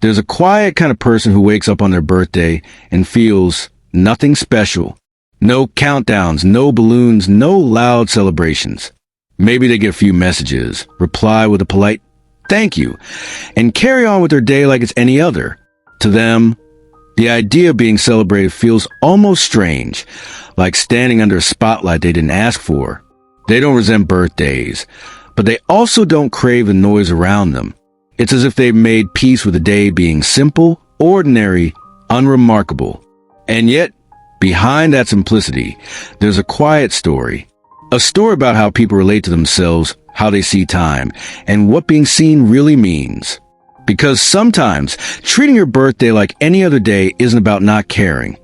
There's a quiet kind of person who wakes up on their birthday and feels nothing special. No countdowns, no balloons, no loud celebrations. Maybe they get a few messages, reply with a polite thank you, and carry on with their day like it's any other. To them, the idea of being celebrated feels almost strange, like standing under a spotlight they didn't ask for. They don't resent birthdays, but they also don't crave the noise around them. It's as if they've made peace with the day being simple, ordinary, unremarkable. And yet, behind that simplicity, there's a quiet story. A story about how people relate to themselves, how they see time, and what being seen really means. Because sometimes, treating your birthday like any other day isn't about not caring.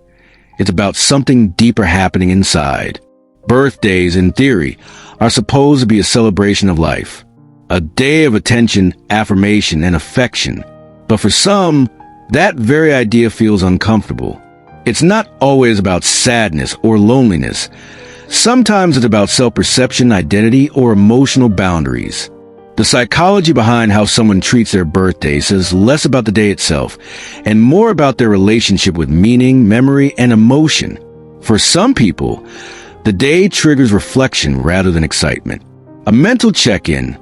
It's about something deeper happening inside. Birthdays, in theory, are supposed to be a celebration of life. A day of attention, affirmation, and affection. But for some, that very idea feels uncomfortable. It's not always about sadness or loneliness. Sometimes it's about self-perception, identity, or emotional boundaries. The psychology behind how someone treats their birthday says less about the day itself and more about their relationship with meaning, memory, and emotion. For some people, the day triggers reflection rather than excitement. A mental check-in.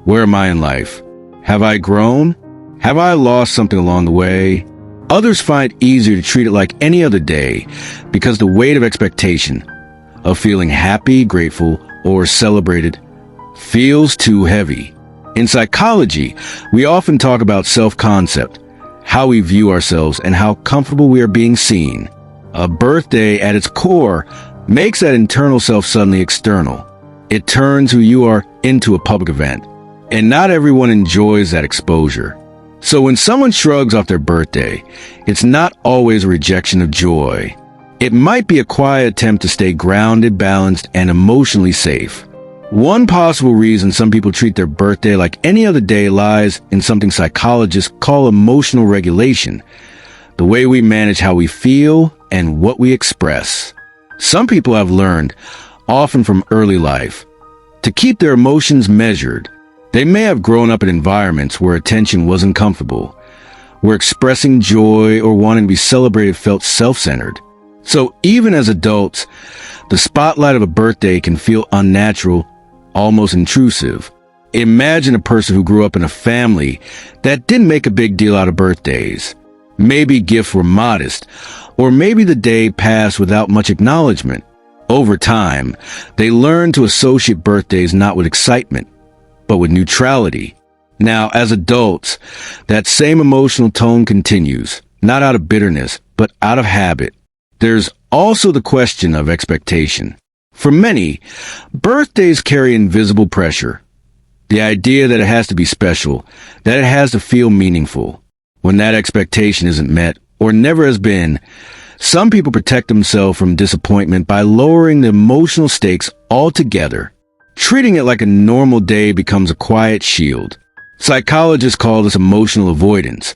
Where am I in life? Have I grown? Have I lost something along the way? Others find it easier to treat it like any other day because the weight of expectation, of feeling happy, grateful, or celebrated, feels too heavy. In psychology, we often talk about self-concept, how we view ourselves, and how comfortable we are being seen. A birthday, at its core, makes that internal self suddenly external. It turns who you are into a public event. And not everyone enjoys that exposure. So when someone shrugs off their birthday, it's not always a rejection of joy. It might be a quiet attempt to stay grounded, balanced, and emotionally safe. One possible reason some people treat their birthday like any other day lies in something psychologists call emotional regulation, the way we manage how we feel and what we express. Some people have learned, often from early life, to keep their emotions measured. They may have grown up in environments where attention wasn't comfortable, where expressing joy or wanting to be celebrated felt self-centered. So even as adults, the spotlight of a birthday can feel unnatural, almost intrusive. Imagine a person who grew up in a family that didn't make a big deal out of birthdays. Maybe gifts were modest, or maybe the day passed without much acknowledgement. Over time, they learned to associate birthdays not with excitement, but with neutrality. Now, as adults, that same emotional tone continues, not out of bitterness, but out of habit. There's also the question of expectation. For many, birthdays carry invisible pressure. The idea that it has to be special, that it has to feel meaningful. When that expectation isn't met, or never has been, some people protect themselves from disappointment by lowering the emotional stakes altogether. Treating it like a normal day becomes a quiet shield. Psychologists call this emotional avoidance,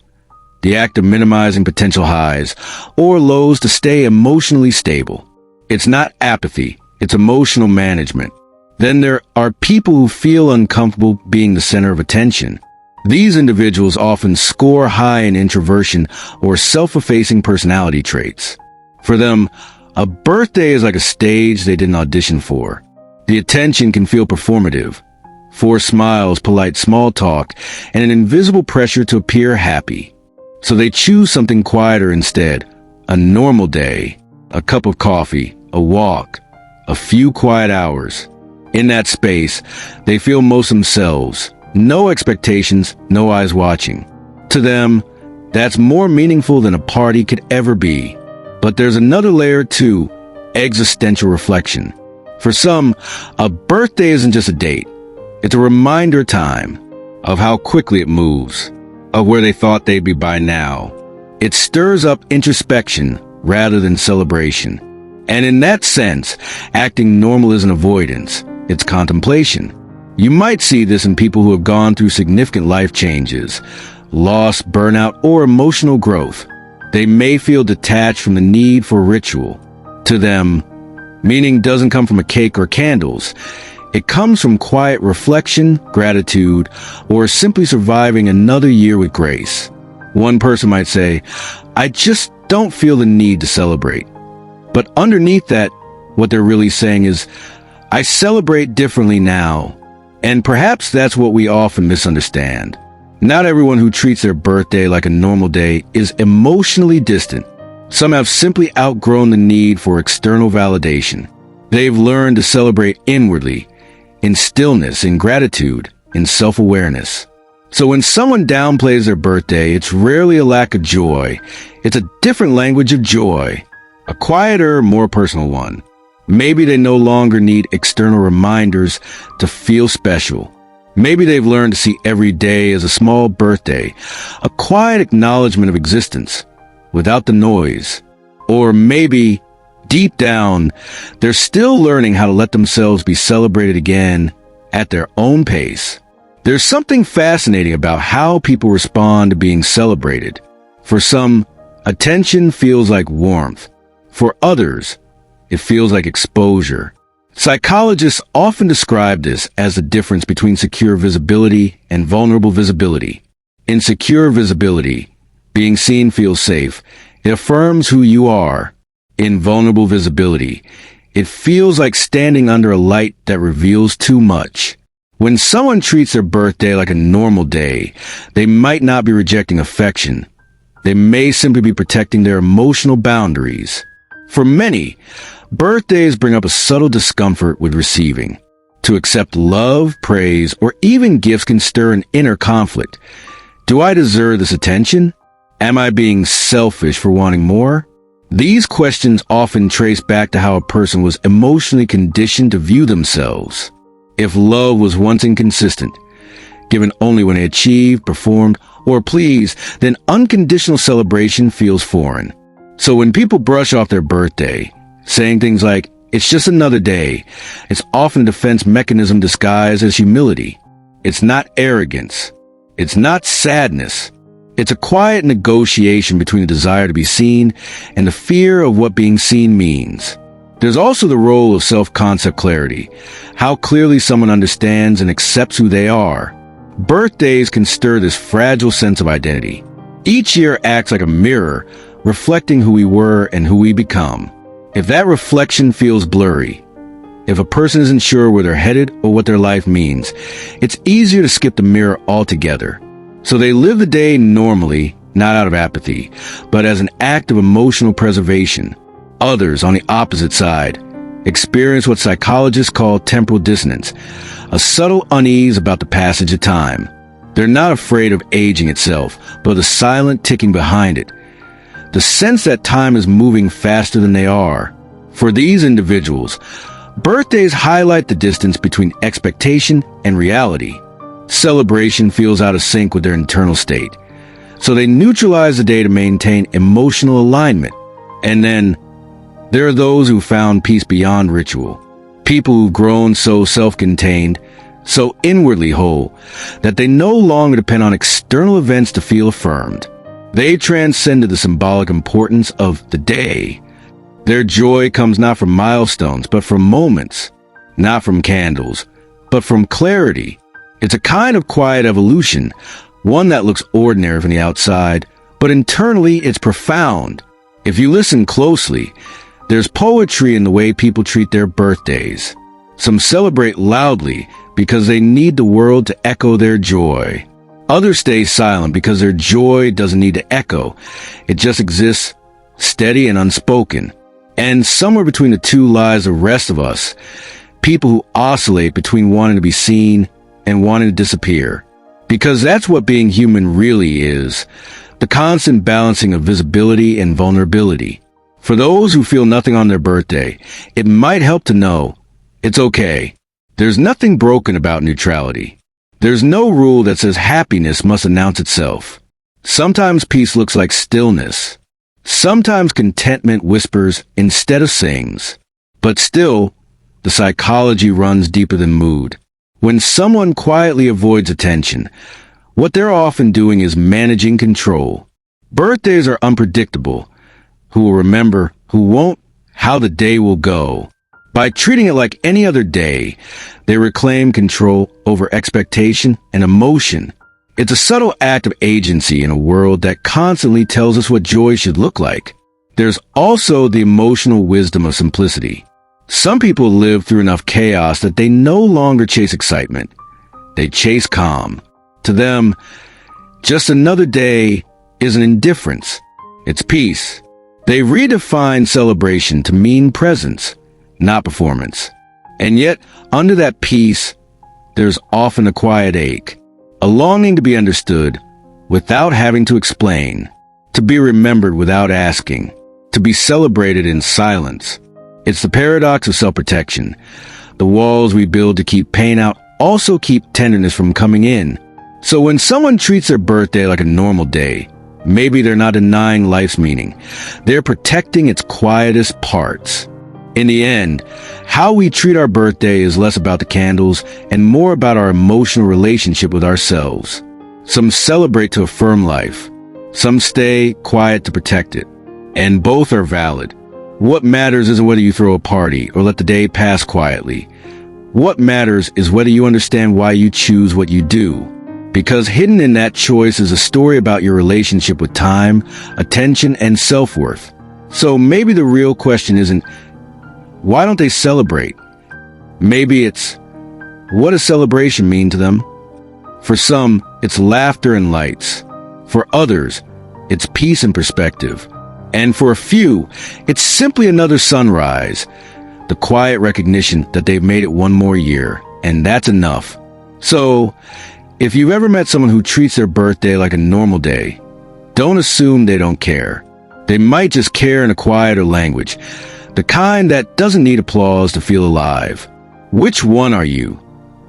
the act of minimizing potential highs or lows to stay emotionally stable. It's not apathy, it's emotional management. Then there are people who feel uncomfortable being the center of attention. These individuals often score high in introversion or self-effacing personality traits. For them, a birthday is like a stage they didn't audition for. The attention can feel performative, forced smiles, polite small talk, and an invisible pressure to appear happy. So they choose something quieter instead, a normal day, a cup of coffee, a walk, a few quiet hours. In that space, they feel most themselves. No expectations, no eyes watching. To them, that's more meaningful than a party could ever be. But there's another layer too, existential reflection. For some, a birthday isn't just a date. It's a reminder time of how quickly it moves, of where they thought they'd be by now. It stirs up introspection rather than celebration. And in that sense, acting normal isn't avoidance, it's contemplation. You might see this in people who have gone through significant life changes, loss, burnout, or emotional growth. They may feel detached from the need for ritual. To them, meaning doesn't come from a cake or candles. It comes from quiet reflection, gratitude, or simply surviving another year with grace. One person might say, I just don't feel the need to celebrate. But underneath that, what they're really saying is, I celebrate differently now. And perhaps that's what we often misunderstand. Not everyone who treats their birthday like a normal day is emotionally distant. Some have simply outgrown the need for external validation. They've learned to celebrate inwardly, in stillness, in gratitude, in self-awareness. So when someone downplays their birthday, it's rarely a lack of joy. It's a different language of joy, a quieter, more personal one. Maybe they no longer need external reminders to feel special. Maybe they've learned to see every day as a small birthday, a quiet acknowledgement of existence, without the noise. Or maybe, deep down, they're still learning how to let themselves be celebrated again at their own pace. There's something fascinating about how people respond to being celebrated. For some, attention feels like warmth. For others, it feels like exposure. Psychologists often describe this as the difference between secure visibility and vulnerable visibility. In secure visibility, being seen feels safe. It affirms who you are. In vulnerable visibility, it feels like standing under a light that reveals too much. When someone treats their birthday like a normal day, they might not be rejecting affection. They may simply be protecting their emotional boundaries. For many, birthdays bring up a subtle discomfort with receiving. To accept love, praise, or even gifts can stir an inner conflict. Do I deserve this attention? Am I being selfish for wanting more? These questions often trace back to how a person was emotionally conditioned to view themselves. If love was once inconsistent, given only when they achieved, performed, or pleased, then unconditional celebration feels foreign. So when people brush off their birthday, saying things like, it's just another day, it's often a defense mechanism disguised as humility. It's not arrogance. It's not sadness. It's a quiet negotiation between the desire to be seen and the fear of what being seen means. There's also the role of self-concept clarity, how clearly someone understands and accepts who they are. Birthdays can stir this fragile sense of identity. Each year acts like a mirror, reflecting who we were and who we become. If that reflection feels blurry, if a person isn't sure where they're headed or what their life means, it's easier to skip the mirror altogether. So they live the day normally, not out of apathy, but as an act of emotional preservation. Others, on the opposite side, experience what psychologists call temporal dissonance, a subtle unease about the passage of time. They're not afraid of aging itself, but the silent ticking behind it. The sense that time is moving faster than they are. For these individuals, birthdays highlight the distance between expectation and reality. Celebration feels out of sync with their internal state, so they neutralize the day to maintain emotional alignment. And then, there are those who found peace beyond ritual. People who've grown so self-contained, so inwardly whole, that they no longer depend on external events to feel affirmed. They transcended the symbolic importance of the day. Their joy comes not from milestones, but from moments. Not from candles, but from clarity. It's a kind of quiet evolution, one that looks ordinary from the outside, but internally it's profound. If you listen closely, there's poetry in the way people treat their birthdays. Some celebrate loudly because they need the world to echo their joy. Others stay silent because their joy doesn't need to echo. It just exists, steady and unspoken. And somewhere between the two lies the rest of us, people who oscillate between wanting to be seen and wanting to disappear. Because that's what being human really is, the constant balancing of visibility and vulnerability. For those who feel nothing on their birthday, it might help to know it's okay. There's nothing broken about neutrality. There's no rule that says happiness must announce itself. Sometimes peace looks like stillness. Sometimes contentment whispers instead of sings. But still, the psychology runs deeper than mood. When someone quietly avoids attention, what they're often doing is managing control. Birthdays are unpredictable. Who will remember, who won't, how the day will go. By treating it like any other day, they reclaim control over expectation and emotion. It's a subtle act of agency in a world that constantly tells us what joy should look like. There's also the emotional wisdom of simplicity. Some people live through enough chaos that they no longer chase excitement. They chase calm. To them, just another day is an indifference. It's peace. They redefine celebration to mean presence, not performance. And yet, under that peace, there's often a quiet ache, a longing to be understood without having to explain, to be remembered without asking, to be celebrated in silence. It's the paradox of self-protection. The walls we build to keep pain out also keep tenderness from coming in. So when someone treats their birthday like a normal day, maybe they're not denying life's meaning. They're protecting its quietest parts. In the end, how we treat our birthday is less about the candles and more about our emotional relationship with ourselves. Some celebrate to affirm life. Some stay quiet to protect it. And both are valid. What matters isn't whether you throw a party or let the day pass quietly. What matters is whether you understand why you choose what you do. Because hidden in that choice is a story about your relationship with time, attention, and self-worth. So maybe the real question isn't, why don't they celebrate? Maybe it's, what does celebration mean to them? For some, it's laughter and lights. For others, it's peace and perspective. And for a few, it's simply another sunrise, the quiet recognition that they've made it one more year, and that's enough. So, if you've ever met someone who treats their birthday like a normal day, don't assume they don't care. They might just care in a quieter language, the kind that doesn't need applause to feel alive. Which one are you?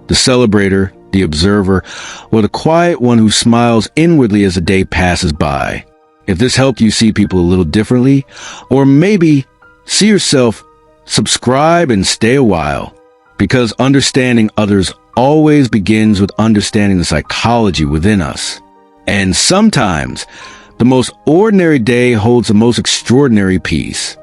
The celebrator, the observer, or the quiet one who smiles inwardly as the day passes by? If this helped you see people a little differently, or maybe see yourself, subscribe and stay a while, because understanding others always begins with understanding the psychology within us. And sometimes, the most ordinary day holds the most extraordinary peace.